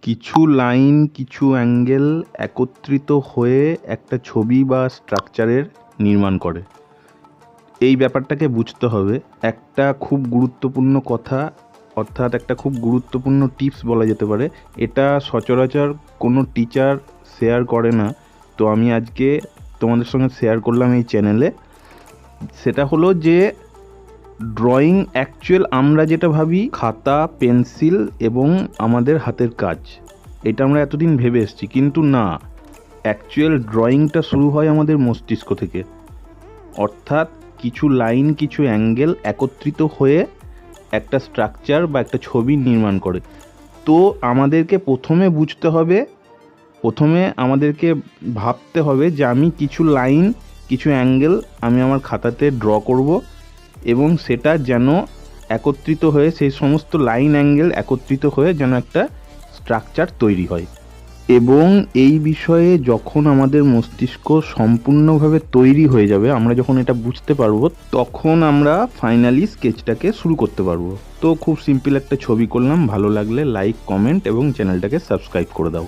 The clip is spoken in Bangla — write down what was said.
কিছু লাইন কিছু অ্যাঙ্গেল একত্রিত হয়ে একটা ছবি বা স্ট্রাকচারের নির্মাণ করে। এই ব্যাপারটাকে বুঝতে হবে। একটা খুব গুরুত্বপূর্ণ কথা, অর্থাৎ একটা খুব গুরুত্বপূর্ণ টিপস বলা যেতে পারে। এটা সচরাচর কোনো টিচার শেয়ার করে না, তো আমি আজকে তোমাদের সঙ্গে শেয়ার করলাম এই চ্যানেলে। সেটা হলো যে ড্রয়িং অ্যাকচুয়াল আমরা যেটা ভাবি খাতা, পেন্সিল এবং আমাদের হাতের কাজ, এটা আমরা এতদিন ভেবে এসেছি, কিন্তু না, অ্যাকচুয়াল ড্রয়িংটা শুরু হয় আমাদের মস্তিষ্ক থেকে। অর্থাৎ কিছু লাইন কিছু অ্যাঙ্গেল একত্রিত হয়ে একটা স্ট্রাকচার বা একটা ছবি নির্মাণ করে। তো আমাদেরকে প্রথমে আমাদেরকে ভাবতে হবে যে আমি কিছু লাইন কিছু অ্যাঙ্গেল আমি আমার খাতাতে ড্র করব, এবং সেটা যেন একত্রিত হয়ে সেই সমস্ত লাইন অ্যাঙ্গেল একত্রিত হয়ে যেন একটা স্ট্রাকচার তৈরি হয়। এবং এই বিষয়ে যখন আমাদের মস্তিষ্ক সম্পূর্ণভাবে তৈরি হয়ে যাবে, আমরা যখন এটা বুঝতে পারবো, তখন আমরা ফাইনালি স্কেচটাকে শুরু করতে পারবো। তো খুব সিম্পল একটা ছবি করলাম, ভালো লাগলে লাইক, কমেন্ট এবং চ্যানেলটাকে সাবস্ক্রাইব করে দাও।